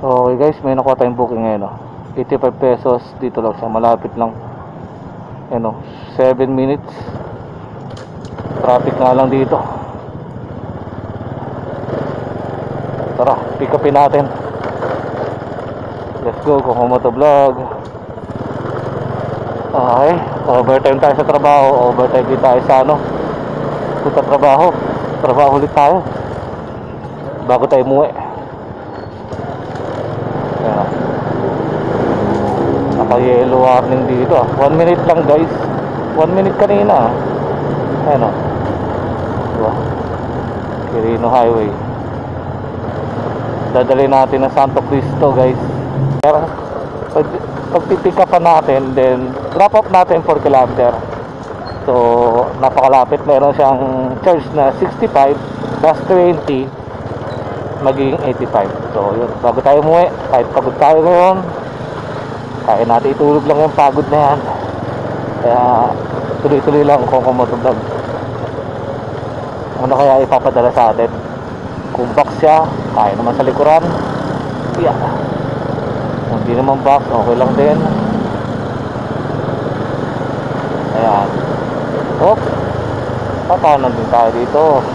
Okay guys, may nakuha tayong booking ngayon, 85 pesos. Dito lang siya, malapit lang. 7 minutes. Traffic nga lang dito. Tara, pick upin natin. Let's go, Kuko Moto Vlog. Okay, overtime tayo sa trabaho. Overtime din tayo sa punta trabaho. Trabaho ulit tayo bago tayo umuwi. Ayan, naka-yellow warning dito 1 minute lang guys. 1 minute kanina. Ayan, diba? Quirino Highway. Dadali natin ng Santo Cristo guys. Pero pag-pick up natin, then drop off natin 4 km. So napakalapit. Meron siyang charge na 65 plus 20 magiging 85. So yun, bago tayo umuwi, kahit pagod tayo ngayon, kaya natin itulog lang yung pagod na yan. Kaya tuloy-tuloy lang kung kumotublag. Ano kaya ipapadala sa atin? Kung box siya, kaya naman sa likuran. Yeah. Kung hindi naman box, okay lang din. Ayan. Oh, patanan din tayo dito.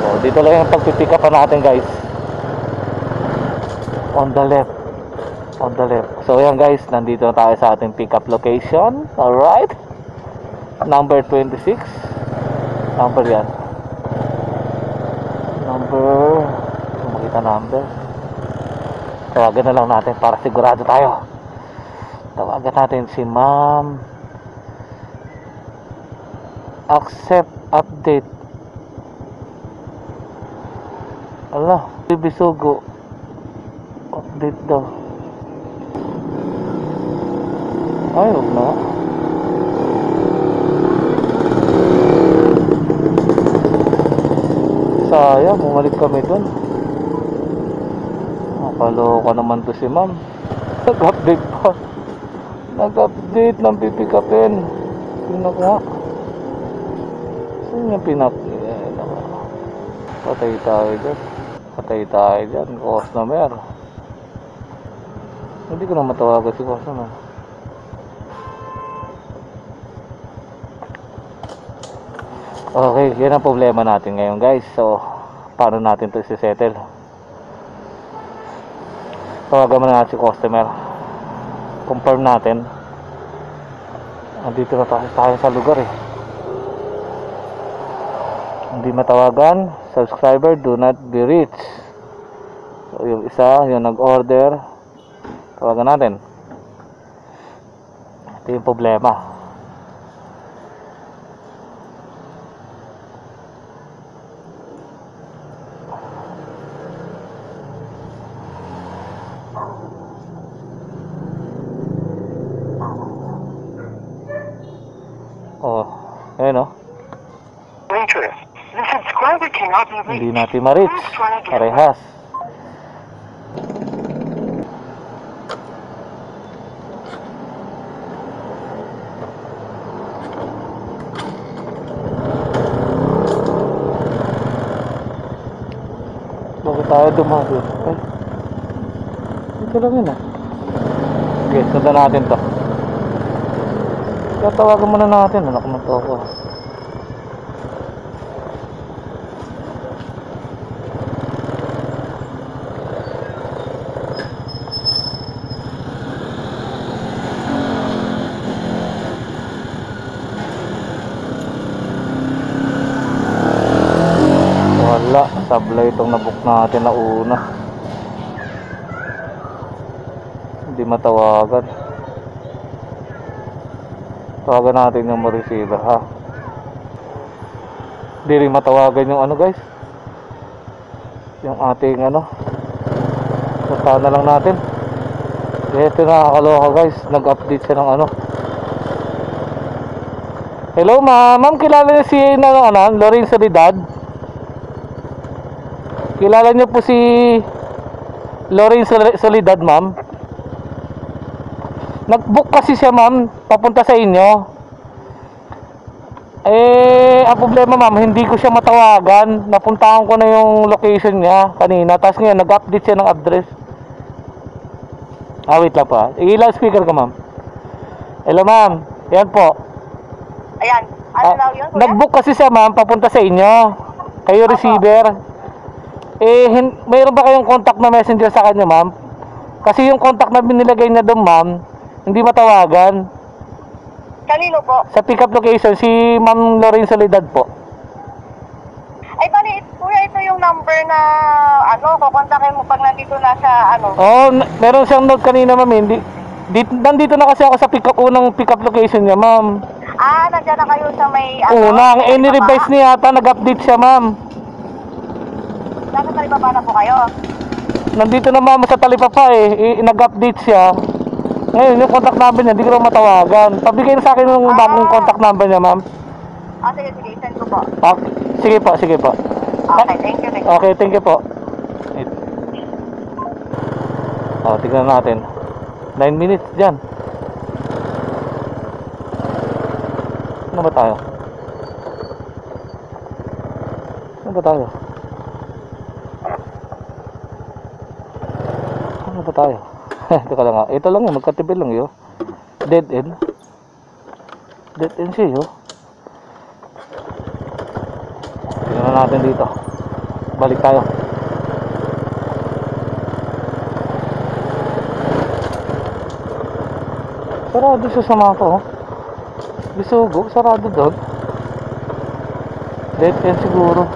So dito lang yung pagpipick up natin guys. On the left. On the left. So yan guys, nandito na tayo sa ating pick up location. Alright, number 26. Number yan. Number, makita number. Tawagan na lang natin para sigurado tayo. Tawagan natin si ma'am. Accept update. Allah, Bisugo. Update daw. Ay, huwag na. Sayang, bumalik kami dun. Nakaloka naman to si ma'am. Nag-update pa. Nag-update ng pipikapin. Tingnan ko nga. Saan yung patay tayo dyan. Patay tayo dyan. Customer. Hindi ko na matawagan si customer. Okay, yan ang problema natin ngayon guys. So, paano natin ito isi-settle? Tawagan mo na natin si customer. Confirm natin. Andito na tayo sa lugar Hindi matawagan. Subscriber do not be reached. So yung isa, yung nag-order, tawagan natin. Ito yung problema. Oh, ayun hindi natin ma-reach. Parehas. Bakit tayo dumado? Ay, ito lang yun Okay, sundan natin to. Kaya tawagan muna natin. Anak mo to ako. Wala, sablay itong nabook natin na una. Hindi matawagan. Tawagan natin yung receiver Hindi rin matawagan yung guys. Yung ating punta na lang natin. Ito nakakaloka guys. Nag-update siya ng Hello ma'am. Ma'am, kilala niyo si Lorin Solidad? Kilala niyo po si Lorin Solidad ma'am? Nag-book kasi siya ma'am, papunta sa inyo. Ang problema ma'am, hindi ko siya matawagan. Napuntahan ko na yung location niya kanina. Tapos ngayon, nag-update siya ng address. Wait lang po ha. Ilaw speaker ko, ma'am. Hello, ma'am. Yan po. Ayan. Ano daw yun, kuya? Nag-book kasi siya, ma'am, papunta sa inyo. Kayo receiver. Mayroon ba kayong contact na messenger sa kanya, ma'am? Kasi yung contact na binilagay niya doon, ma'am, hindi matawagan. Kanino po? Sa pick-up location, si Ma'am Lorraine Soledad po. Ay, bali, kuya, ito yung number na, kukontakin mo pag nandito na sa, Meron siyang note kanina, ma'am. Nandito na kasi ako sa unang pick-up location niya, ma'am. Nandiyan na kayo sa may, Unang, ni-revise niya yata, nag-update siya, ma'am. Nasa talibaba na po kayo. Nandito na, ma'am, sa Talipapa nag-update siya. Ngayon, yung contact number niya, hindi ko na matawagan. Pabigay na sa akin yung bagong contact number niya, ma'am. Sige, send ko po. Sige po. Okay, thank you. Okay, thank you po. Tignan natin. 9 minutes dyan. Ano ba tayo? Ano ba tayo? Teka lang nga. Ito lang yun. Magkatipid lang yun. Dead end. Dead end siya yun. Tignan natin dito. Balik tayo. Sarado siya sa mapa, oh. Bisugo, sarado doon. Dead end siguro.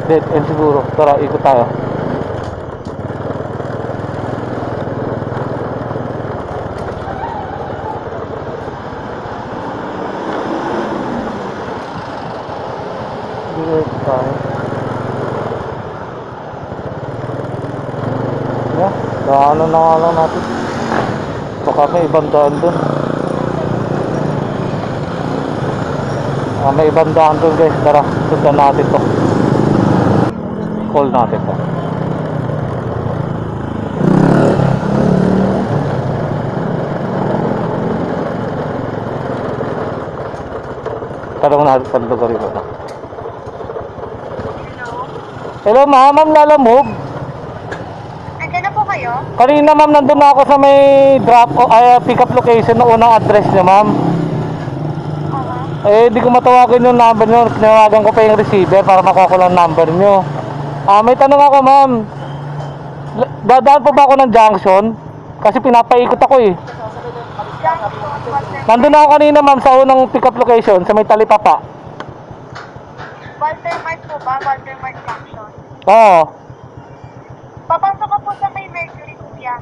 Dead end siguro. Tara, ikot tayo. Direct tayo. Daanan na nga lang natin. Baka may ibang daan dun. May ibang daan dun, guys. Tara, sundan natin to. Call natin to. Tanong natin sa lugar yun. Hello, ma'am, Lala Move. Andiyan na po kayo? Kanina, ma'am, nandun na ako sa may pick up location ng unang address niya, ma'am. Di ko matawagan yung number nyo. Tinawagan ko pa yung receiver para makuha ko lang number nyo. May tanong ako, ma'am. Dadaan po ba ako ng junction? Kasi pinapaikot ako eh. Nandun na ako kanina, ma'am, sa unang pick up location sa may Talipapa. Walter Mart po ba? Walter Mart Junction. Oo. Papasok ka po sa may Mercury, kuya.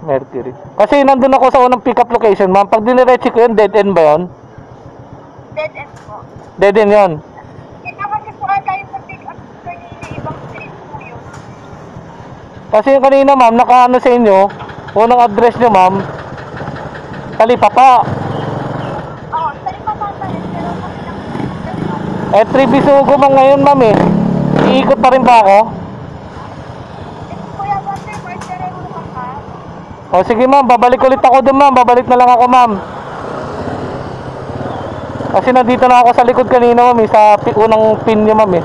Mercury. Kasi nandun ako sa unang pick up location, ma'am. Pag diniretso ko yun, dead end ba yun? Dead end po. Dead end yun. Ito kasi po tayo sa pick up sa ibang street po yun. Kasi yung kanina, ma'am, nakaano sa inyo, unang address nyo, ma'am, Talipapa. Oo, Talipapa rin, pero kami lang. 3 Bisugo man ngayon, ma'am eh. Iikot pa rin ba ako? Kuya, Walter Mart, pero naman ka. Sige, ma'am, babalik ulit ako dun, ma'am. Babalik na lang ako, ma'am. Kasi nandito na ako sa likod kanina, ma'am, sa unang pin nyo, ma'am eh.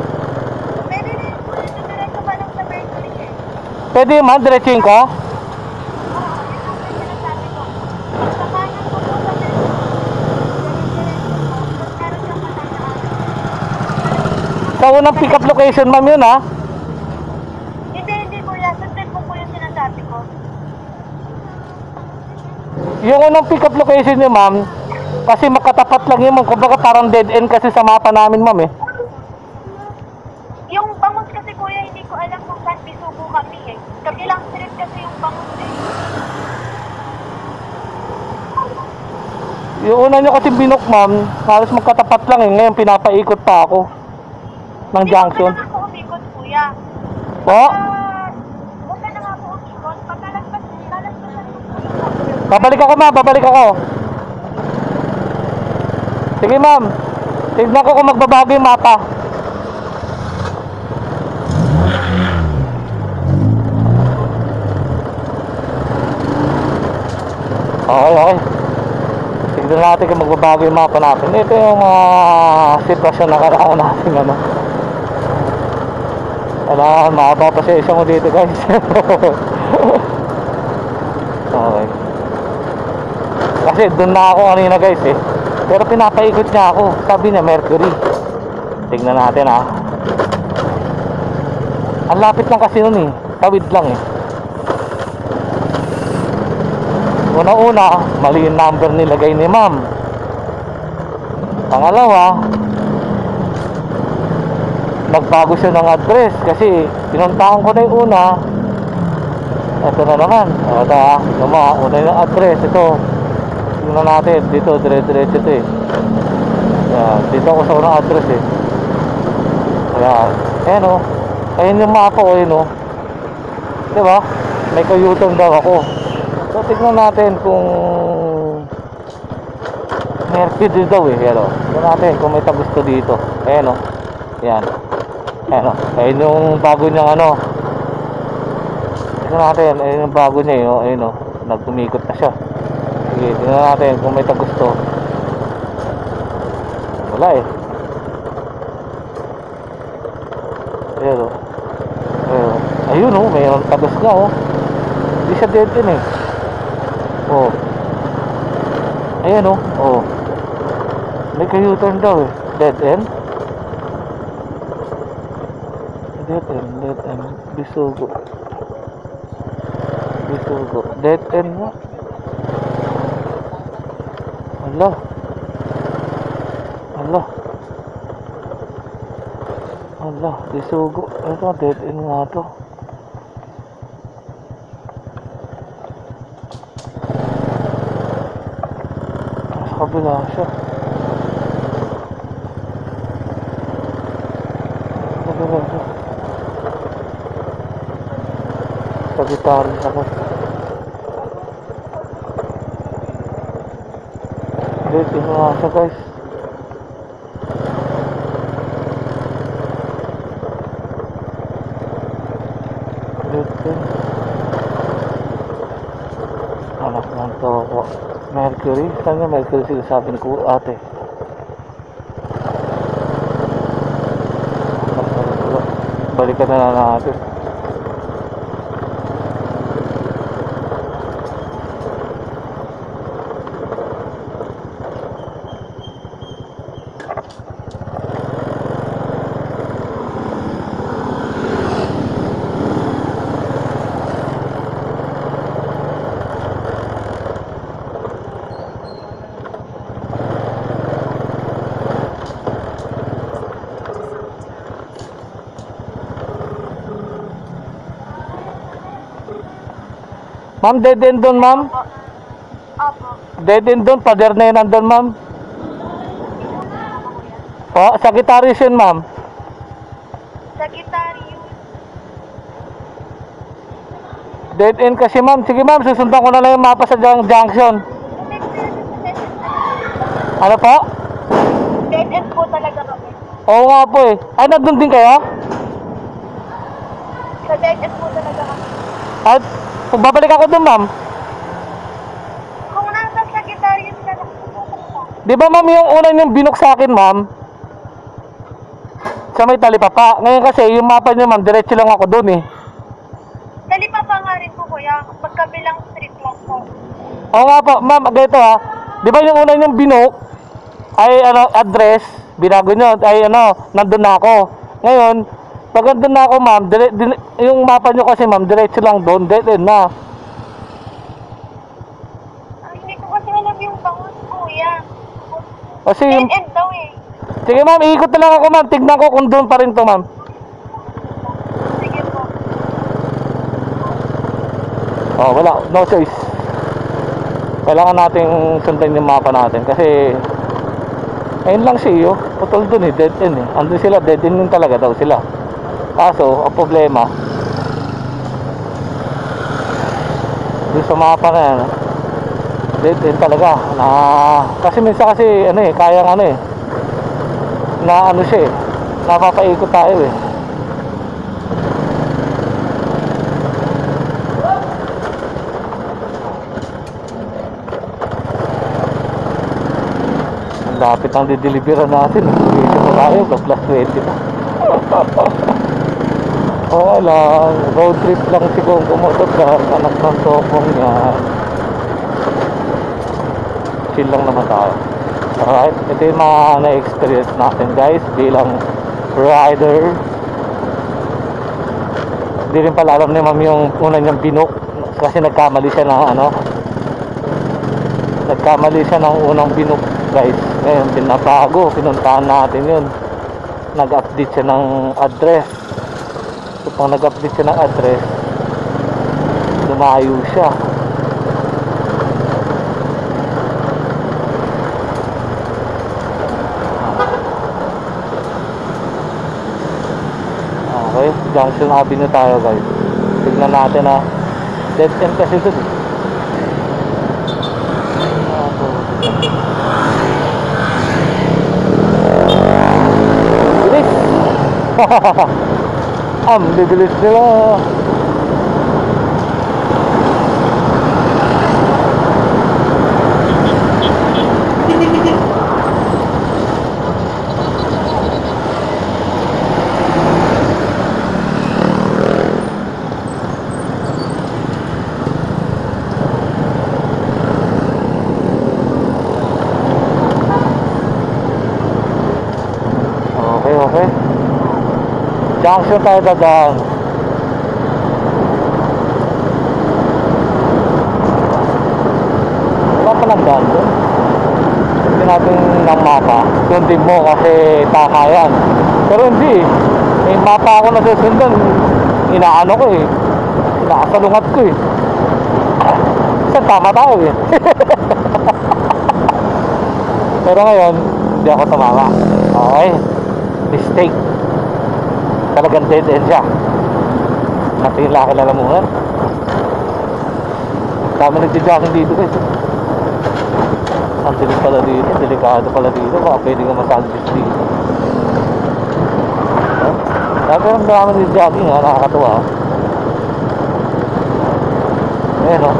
Pwede rin po, diretso pa lang sa Mercury eh. Pwede, ma'am, diretsuin ko? Oo, yun ang sinasabi ko. Sa kanan po po sa Mercury. Diretso po, tapos meron siyang matandaan. Sa unang pick up location, ma'am, yun, ha? Hindi kuya, sundin po yung sinasabi ko. Yung unang pick up location nyo, ma'am, kasi makatapat lang yun, ma'am. Kumbaga parang dead end kasi sa mapa namin, ma'am eh. Yung bangus kasi kuya, hindi ko alam kung saan Bisugo kami eh. Kabilang street kasi yung bangus eh. Yung una nyo kasi binok, ma'am, halos magkatapat lang eh. Ngayon pinapaikot pa ako ng junction. Huwag ka na nga po umikot kuya. Po? Huwag ka na nga po umikot. Pag lalagpas na Babalik ako, ma'am, babalik ako. Sige, ma'am. Tignan ko kung magbabago yung mapa. Okay. Tignan natin kung magbabago yung mapa natin. Ito yung sitwasyon na kailangan natin, ano. Kailangan makapapasensya mo dito guys. Okay. Kasi doon na ako kanina guys eh. Pero pinapaikot niya ako. Sabi niya Mercury. Tignan natin ha. Ang lapit lang kasi nun eh. Tawid lang eh. Una-una, mali yung number nilagay ni ma'am. Pangalawa, nagbago siya ng address kasi pinuntahan ko na yung una. Ito na naman. Ito ha. Una yung address. Ito. Tingnan natin. Dito, dire-diretso ito eh. Ayan. Dito ako sa unang address eh. Ayan. Ayan o. Ayan yung mapa o yun o. Diba? May kayutan daw ako. So, tignan natin kung Mercury daw eh. Ayan o. Tignan natin kung may tagusto dito. Ayan o. Ayan. Ayan o. Ayan yung bago niyang ano. Tignan natin. Ayan yung bago niya eh. Ayan o. Nagtumikot na siya. Sige, tignan natin kung may tagusto. Wala eh. Ayan o. Ayun o, mayroon tagos nga o. Hindi siya dead end eh. O. Ayan o. O. May ka-U-turn daw eh. Dead end. Dead end. Dead end. Bisugo. Bisugo. Dead end nga. Allah. Allah. Allah, Bisugo. Ito, dead end nga to. Nasa kabila siya. Kabila siya. Sa gitaris ako. Dead end nga siya guys. Anak ng toko. Mercury? Saan nga Mercury sinasabi ni ko ate? Balikan na natin. Ma'am, dead end doon, ma'am. Opo. Dead end doon, pader na yun nandun, ma'am. O, Sagittarius yun, ma'am. Sagittarius. Dead end kasi, ma'am. Sige, ma'am, susundan ko na lang yung mapa sa junction. Ano po? Dead end po talaga kami. Oo nga po eh. Ay, nandun din kayo? Sa dead end po talaga kami. At, babalik ako doon, ma'am. Kung nasa Sagittarius ka lang, Di ba, ma'am, yung una yung binok sa akin, ma'am? Sa may talipapa. Ngayon kasi, yung mapa niyo, ma'am, diretso lang ako doon eh. Talipa pa nga rin po kuya, pagkabilang street lang po. Oo nga po, ma'am, ganito ha. Di ba yung una yung binok, ay ano, address, binago nyo, ay ano, nandun na ako. Ngayon, pag nandun na ako, ma'am, yung mapa nyo kasi, ma'am, diretso lang doon, dead end na. Ay, hindi ko kasi alam yung bangon kuya. Kasi Dead yung, end daw eh. sige ma'am, iikot na lang ako, ma'am, tignan ko kung doon pa rin to, ma'am. Sige po. Oh, wala, no choice. Kailangan nating sundan yung mapa natin kasi ayun lang siya, putol dun eh, dead end eh. Andun sila, dead end yun talaga daw sila. Kaso, ang problema dun sa mapa na yan, dead end talaga na, kasi minsan kasi ano eh, kayang ano eh, na ano siya eh, napapaikot tayo eh. Lapit ang dideliveran natin. Dito pa tayo, plus 20 na. Okay lang, road trip lang si Kong Motocar, anak ng topong yan. Chill lang naman tayo. Alright, ito yung mga na-experience natin guys bilang rider. Hindi rin pala alam ni ma'am yung una niyang binook kasi nagkamali siya ng nagkamali siya ng unang binook guys. Ngayon binabago, pinuntahan natin yun, nag-update siya ng address. So pag nag-update siya ng address, lumayo siya. Okay, Junction Avenue tayo guys. Tignan natin na dead end kasi dun. Bilis! Bibilis nila. Okay. Junction tayo dadaan. Wala pa lang daan doon. Hindi natin ng mapa. Sundin mo kasi tama yan. Pero hindi. May mapa ako na susundan. Inaano ko eh. Inakasalungat ko eh. Kasi tama tayo eh. Pero ngayon, hindi ako tumama. Okay. Mistake. Talagang dead end siya. Natin laki lalamunan. Dami nagtijakin dito guys. Ang dilim pala dito. Delikado pala dito. Baka pwede ka masalvage dito. Dami ang dami nagtijakin ha. Nakakatuwa. Ayan o.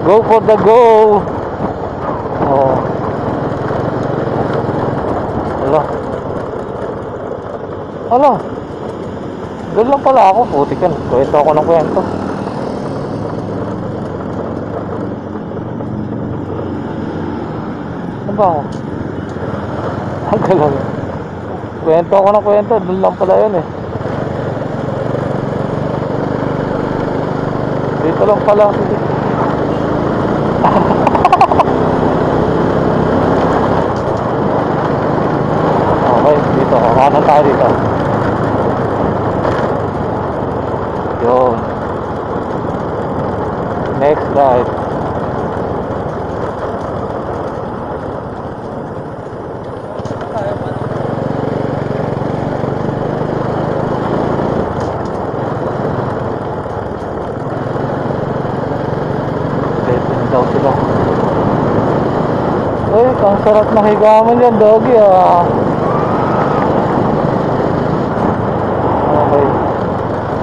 Go for the go. Oh. Ala, doon lang pala ako. Putik yan, kwento ako ng kwento. Ano ba ako? Ang galang. Kwento ako ng kwento, doon lang pala yun eh. Dito lang pala. Okay, dito. Kanan tayo dito. Yun. Next right. Daw sila. Uy, ang sarap na higaman yan, doggy ah. Okay.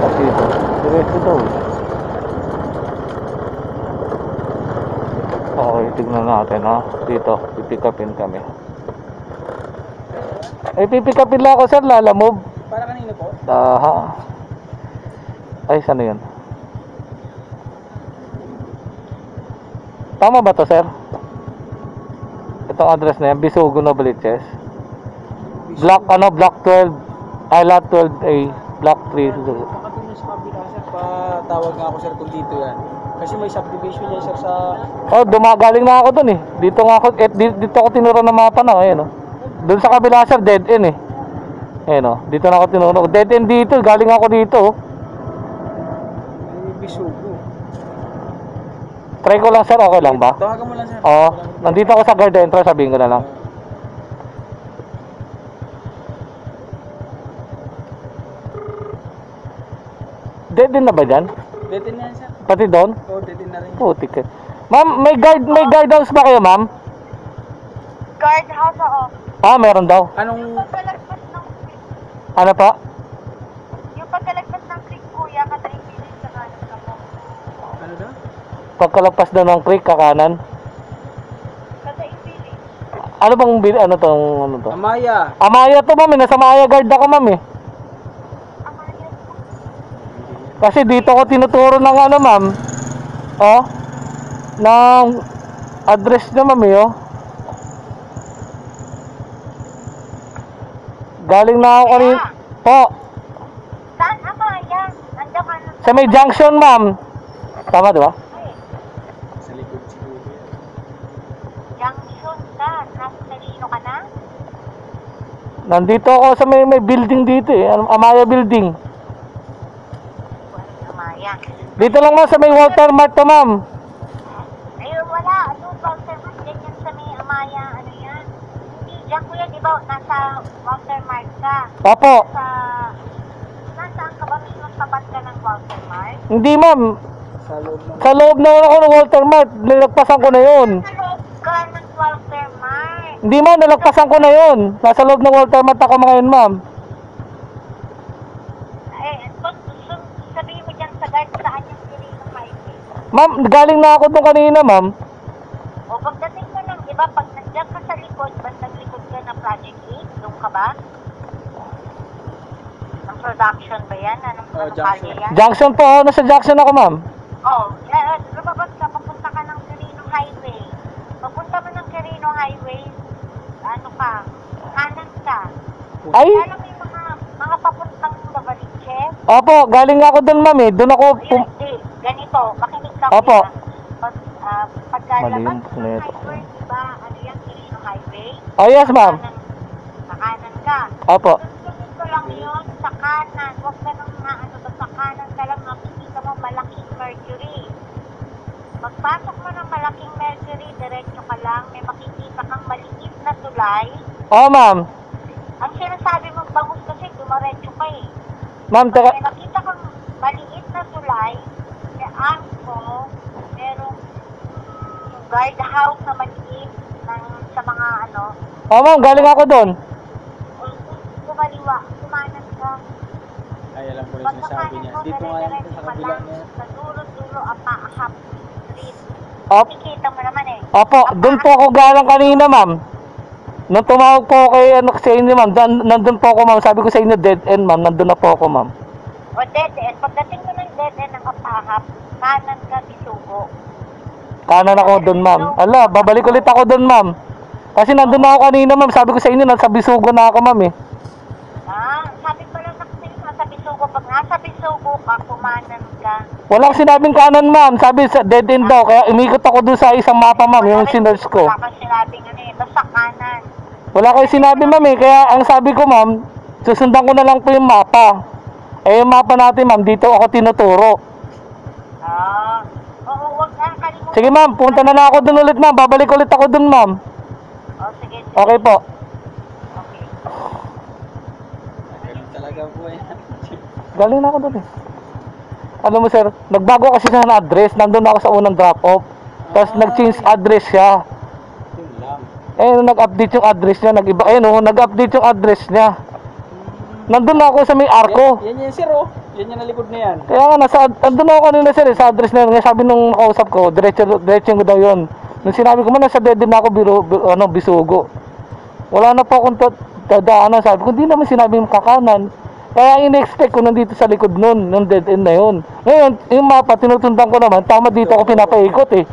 Kasi ito. Diretso daw. Okay, tignan natin ha. Dito, pipikapin kami. Eh, pipikapin lang ako sir, lalamove. Para kanino po? Aha. Ay, saan na yun? Tama ba to sir? Itong address na yan, Bisugo Novaliches. Block, block 12. Ay, lot 12A. Block 3. Nakatulong sa kabila sir, patawag nga ako sir kung dito yan. Kasi may subdivision yan sir sa... Oh, galing na ako dun eh. Dito nga ako, dito ako tinuro ng mapa na, ayun oh. Doon sa kabila sir, dead end eh. Ayun oh, dito na ako tinuro. Dead end dito, galing ako dito oh. May Bisugo. Try ko lang sir, okay lang ba? Tawagan mo lang sir. Oo, nandito ako sa guard entrance, sabihin ko na lang. Dead end na ba dyan? Detin na yan sir. Pati doon? Oo, detin na rin. Putik eh. Ma'am, may guardhouse ba kayo ma'am? Guardhouse ako. Ah, meron daw. Anong... Pagkalagpas ng creek. Ano pa? Yung pagkalagpas ng creek, kuya, kataimbilin sa kanan ka po. Ano daw? Pagkalagpas daw ng creek, kakanan. Kataimbilin. Ano bang ano tong ano to? Amaya. Amaya to ma'am, nasa Amaya guard ako ma'am eh. Kasi dito ko tinuturo ng ano ma'am. Oh. Ng address niya ma'am eh oh. Galing na ako kanina. Po. Saan Amaya? Nandiyan ka na. Sa may junction ma'am. Tama di ba? Sa likod siguro yan. Junction ka. Nasa Salino ka na? Nandito ako sa may building dito eh. Amaya building. Walang Amaya. Dito lang ma'am sa may Walter Mart to ma'am. Ayun, wala. Ano, Walter Mart, ganyan sa may Amaya, ano yan? Hindi, diyan kuya, di ba, nasa Walter Mart ka? Opo. Nasaan ka ba? Mismo tapat ka ng Walter Mart? Hindi ma'am. Sa loob ng... Sa loob naman ako ng Walter Mart. Nilagpasan ko na yun. Sa loob ka ng Walter Mart. Hindi ma'am, nilagpasan ko na yun. Nasa loob ng Walter Mart ako ngayon ma'am. Sabihin mo dyan sa guard saan yung Quirino Highway. Ma'am, galing na ako doon kanina ma'am. O pagdating mo ng, di ba, pag nandiyan ka sa likod, bandang likod ka ng Project 8, doon ka ba? Ng production ba yan? Anong Junction. kalye yan? Junction po ako. Nasa junction ako ma'am. Oh, lumabas ka, papunta ka ng Quirino Highway. Papunta mo ng Quirino Highway, ano ka, kanan ka. Ay, Alam mo yung mga papuntang Novaliches? opo, galing nga ako doon ma'am eh. Doon ako Hindi, ganito, makinig ka Opo. kuya. Pagkalabas Mali yung ng neto. highway, diba, ano yan, Quirino Highway? Oh yes ma'am. Sa kanan ka. Opo. Sunod ko lang yun, sa kanan. Huwag ka nang ano ba, sa kanan ka lang, makikita mo malaking Mercury. Pagpasok mo ng malaking Mercury, diretso ka lang, may makikita kang maliit na tulay. Oh ma'am. Ang sinasabi mong bangus kasi, dumaretso ka eh. Ma'am, Pag teka. may nakita kang maliit na tulay, may arko, merong guardhouse na maliit sa mga ano, Oh ma'am, galing ako doon. kumaliwa, kumanan ka. Ay, alam ko rin sinasabi niya. Dito nga yan, sa kabila niya. Sa dulo-dulo, Apahap Street. Op. Nakikita mo naman eh. Opo, doon po ako galing kanina ma'am. Nung tumawag po kay ano sa inyo ma'am, nandun po ako ma'am. Sabi ko sa inyo dead end ma'am, nandun na po ako ma'am. O dead end, pagdating mo ng dead end ng Apahap, kanan ka, Bisugo. Kanan ako doon ma'am. Ala, babalik ulit ako doon ma'am. Kasi nandun na ako kanina ma'am. Sabi ko sa inyo, nasa Bisugo na ako ma'am eh. Sabi ko lang kasi nasa Bisugo. Pag nasa Bisugo ka, kumanan ka. Walang sinabing kanan ma'am. Sabi sa dead end daw. Kaya umikot ako doon sa isang mapa ma'am, yung sinerge ko. Wala kang sinabing ano eh, basta kanan. Wala kayo sinabi ma'am eh. Kaya ang sabi ko ma'am, susundan ko na lang po yung mapa. Eh yung mapa natin ma'am, dito ako tinuturo. Oo, huwag na kalimutan. Sige ma'am, punta na lang ako doon ulit ma'am. Babalik ulit ako doon ma'am. Sige. Okay po. Okay. Ganun talaga po yan. Galing na ako doon eh. Alam mo sir, nagbago kasi siya ng address. Nandun ako sa unang drop off. Tapos nag-change address siya. Yun lang. Eh, nag-update yung address niya. Nag-iba, ayun oh, nag-update yung address niya. Nandun na ako sa may arko. Yan sir oh. Yan yung nalikod na yan. Kaya nga, nandun ako kanina sir, sa address na yun. Kaya sabi nung nakausap ko, diretso ko daw yun. Nung sinabi ko man, nasa dead na ako, Bisugo. Wala na po akong dadaanan. Sabi ko, hindi naman sinabi yung kakanan. Kaya ang in-expect ko nandito sa likod nun, nung dead end na yun. Ngayon, yung mapa, tinutundan ko naman, tama dito ako pinapaikot eh.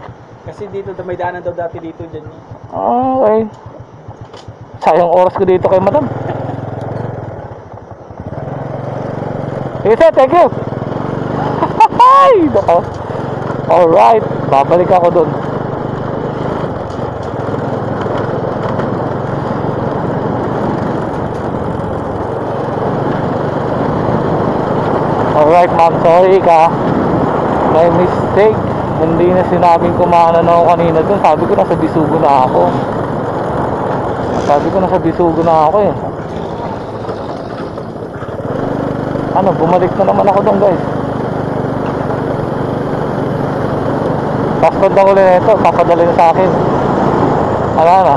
Kasi dito, may daanan daw dati dito dyan. Okay. Sayang oras ko dito kay madam. Yes sir, thank you. Ay, nako. Alright, babalik ako doon. Alright ma'am, sorry ka. May mistake. Hindi na sinabing kumanan ako kanina doon. Sabi ko nasa Bisugo na ako. Sabi ko nasa Bisugo na ako eh. Ano, bumalik na naman ako doon guys. Passport na ulit na ito, papadala na sa akin. Wala na.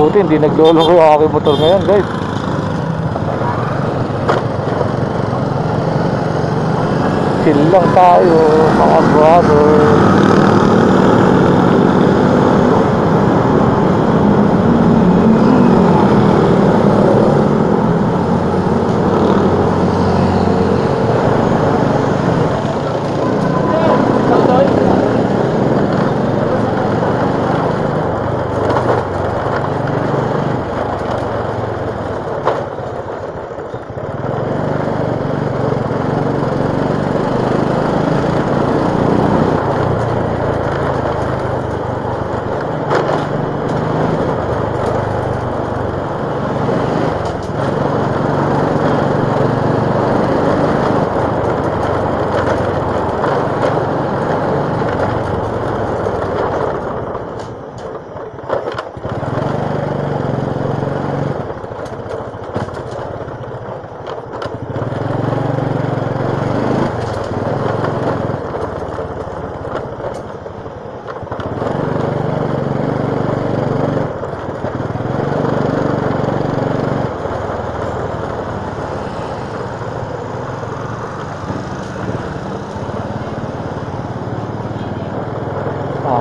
Buti hindi naglolo ko yung aking motor ngayon guys. Chill lang tayo mga brother.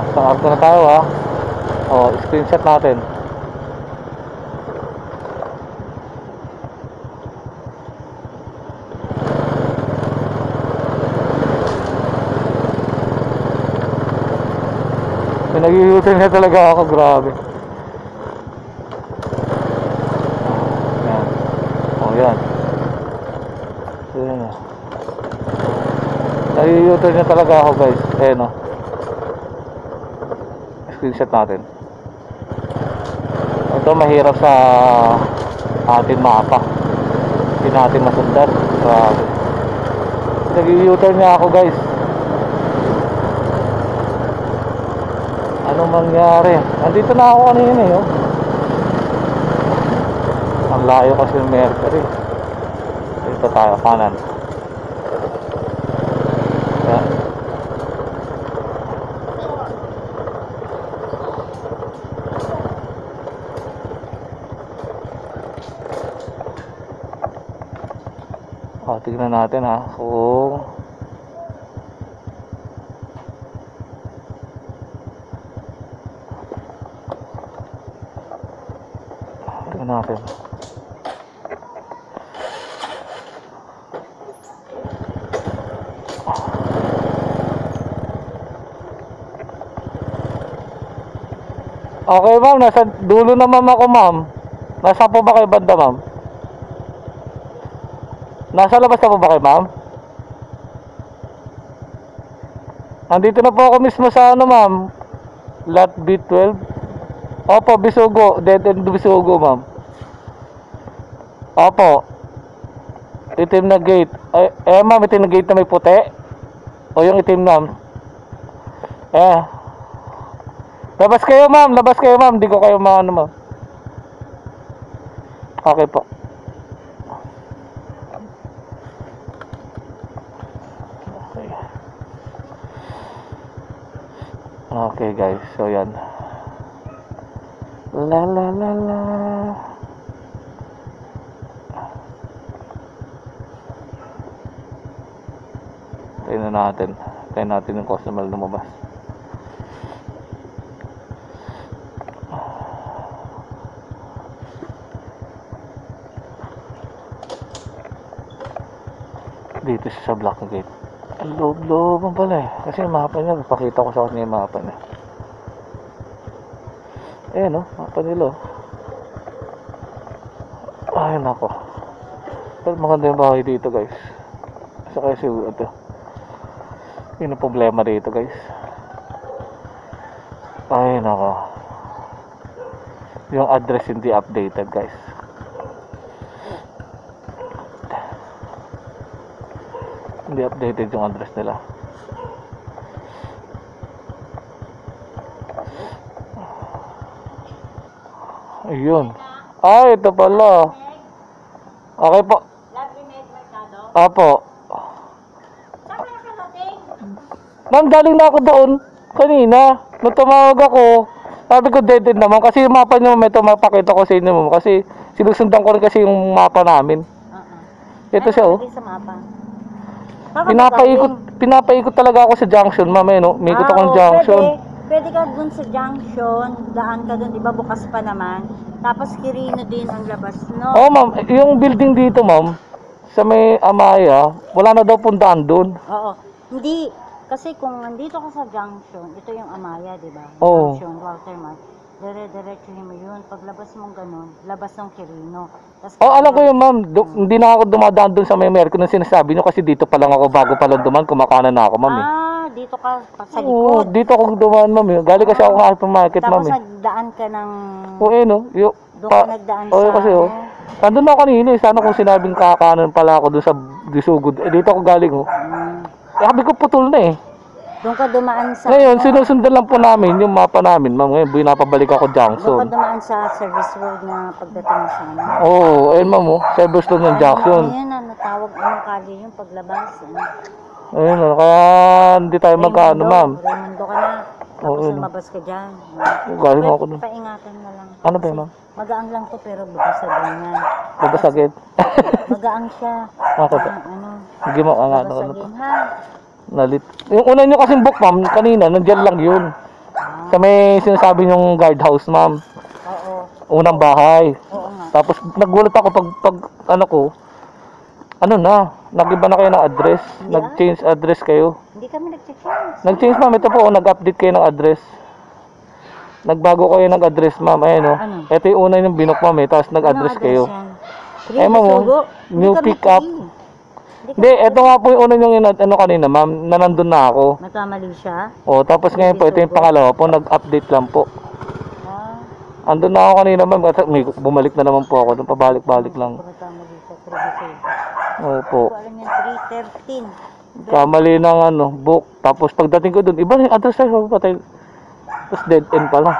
Sa auto na tayo ha. Screenshot natin. Pinag-i-u-turn na talaga ako, grabe. Yan. Yan. Yan na. Nag-i-u-turn na talaga ako guys. No. Screenshot natin. Ito mahirap sa ating mapa. Hindi natin masundan. Grabe. Nag-u-turn niya ako guys. Anong mangyari? Andito na ako kanina eh. Ang layo kasi ng Mercury. Dito tayo kanan. Yan. Tignan natin ha kung tignan natin. Okay ma'am, nasa dulo naman ako ma'am. Nasa po ba kayo banda ma'am? Nasa labas na po ba kayo, ma'am? Andito na po ako mismo sa ano, ma'am. Lot B12. Opo, Bisugo. Dead end Bisugo, ma'am. Opo. Itim na gate. Ma'am, itim na gate na may puti? O yung itim, ma'am? Labas kayo, ma'am. Labas kayo, ma'am. Hindi ko kayo maano, ma'am. Okay po. Okay guys, so yan. La la la la. Tingnan natin. Tingnan natin yung customer lumabas. Dito siya sa block gate. Ang loob-loob pala eh. Kasi yung mapa niya, pakita ko sa kanya yung mapa niya. No, mapa nila. Ay nako. Pero maganda yung bahay dito guys. Saka kasi ito. Yun ang problema dito guys. Ay nako. Yung address hindi updated guys. Hindi updated yung address nila. Ayun. Ito pala. Okay po. Apo. Ma'am, galing na ako doon kanina. Nung tumawag ako, Sabi ko dead end naman kasi yung mapa nyo, ito mapakita ko sa inyo ma'am. Kasi sinusundan ko rin kasi yung mapa namin. Ito siya oh. Ano sa mapa? Pinapaikot talaga ako sa junction ma'am. Eh, no? May ikot akong junction. Pwede ka dun sa junction, daan ka dun, di ba bukas pa naman. Tapos Quirino din ang labas, no? Oo ma'am, yung building dito ma'am, sa may Amaya, wala na daw pundaan dun. Oo. Hindi, kasi kung nandito ka sa junction, ito yung Amaya, di ba? Oo. Junction, Walter Mart. Dire-diretsuhin mo yun. Paglabas mong ganun, labas ng Quirino. Oh, alam ko yun ma'am, hindi na ako dumadaan dun sa may Merco nung sinasabi nyo kasi dito pa lang ako bago pa lang duman, kumakanan na ako ma'am eh. Dito ka sa Oo, likod. dito ako dumaan ma'am eh. Galing kasi ako ng hypermarket ma'am Tapos eh. nagdaan ka ng... Oo eh no, Doon ka nagdaan Oo sa... kasi oh. Nandun na ako kanina eh, sana kung sinabing kakanan pala ako dun sa Disugod. Eh dito ako galing oh. Sabi ko putol na eh. Doon ka dumaan sa... Ngayon, sinusundan lang po namin yung mapa namin ma'am. Ngayon, pinapabalik ako Doon ka junction. dumaan sa service road na pagdating mo sa ano. Oo, ayun ma'am oh. Service doon yung junction. Ano yun, natawag anong kali yung paglabas. Ayun oh, kaya hindi tayo magkaano ma'am. Raimundo ka na. Tapos Oo, lumabas ka dyan. Galing ako dun. Paingatan na lang. Ano ba yun ma'am? Magaang lang to pero babasagin yan. Babasagin. Magaang siya. Bakit? Ano, Sige ma'am, ano. babasagin ha. Nalit. Yung una nyo kasing book ma'am, kanina, nandyan lang yun. Sa may sinasabi nyong guardhouse ma'am. Oo. Unang bahay. Oo nga. Tapos nagulat ako pag ano ko, ano na, nag-iba na kayo ng address. Nag-change address kayo. Hindi kami nag-change. Nag-change ma'am, ito po, nag-update kayo ng address. Nagbago kayo ng address ma'am, ayun o. Ano? Ito yung una yung binok ma'am eh, tapos nag-address kayo. Eh ma'am, new pick up. Hindi, ito nga po yung una yung ano kanina ma'am, na nandun na ako. Nagkamali siya. O, tapos ngayon po, ito yung pangalawa po, nag-update lang po. Andun na ako kanina ma'am, at bumalik na naman po ako, doon pabalik-balik lang. Nagkamali siya. Tribute. Opo. Alam niya, 313. Kamali ng ano, book. Tapos pagdating ko doon, iba na yung address tayo, patay. Tapos dead end pala.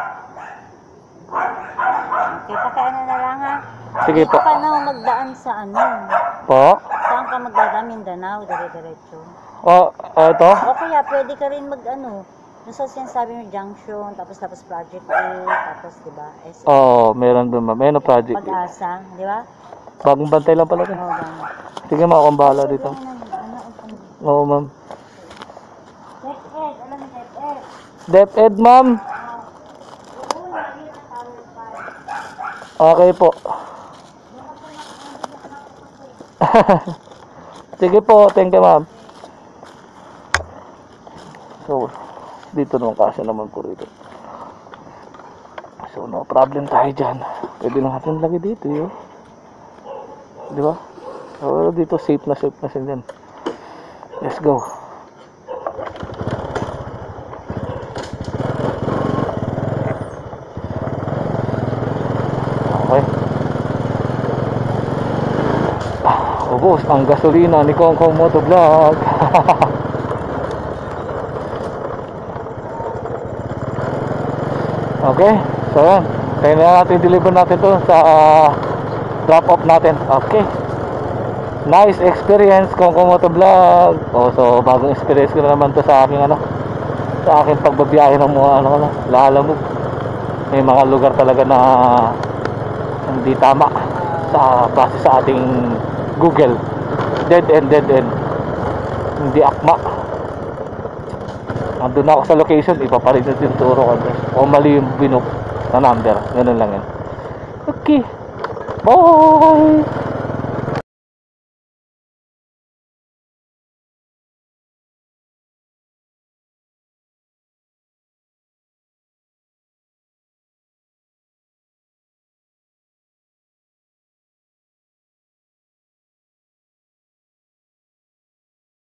Okay, pakiano na lang ha. Sige po. Dito ka na magdaan sa ano. Po? Saan ka magdadaan? Mindanao, dire-diretso. O, ito? O kaya pwede ka rin mag ano, yung sa sinasabi mo junction, tapos Project A, tapos diba, SM. Oo, meron doon ma'am. Meron na project. Pag-asa, di ba? Bagong bantay lang pala. Oo, ganun. Sige ma'am, akong bahala dito. Oo ma'am. DepEd, alam mo DepEd. DepEd ma'am. Okay po. Sige po, thank you ma'am. So, dito naman kasi naman po rito. So, no problem tayo dyan. Pwede lang natin lagi dito yun. Di ba? So, dito safe na siya dyan. Let's go. Okay. Ubos ang gasolina ni Kongkong Motovlog. Okay, so yan. Kaya na natin deliver natin to sa drop off natin. Okay. Nice experience Kongkong Motovlog. Oh, so bagong experience ko na naman to sa aking ano, sa aking pagbabiyahe ng mga ano, lalamog. May mga lugar talaga na hindi tama sa base sa ating Google. Dead end. Hindi akma. Nandun na ako sa location, iba pa rin yung turo ko. O mali yung binok na number. Ganun lang yan. Okay. Bye!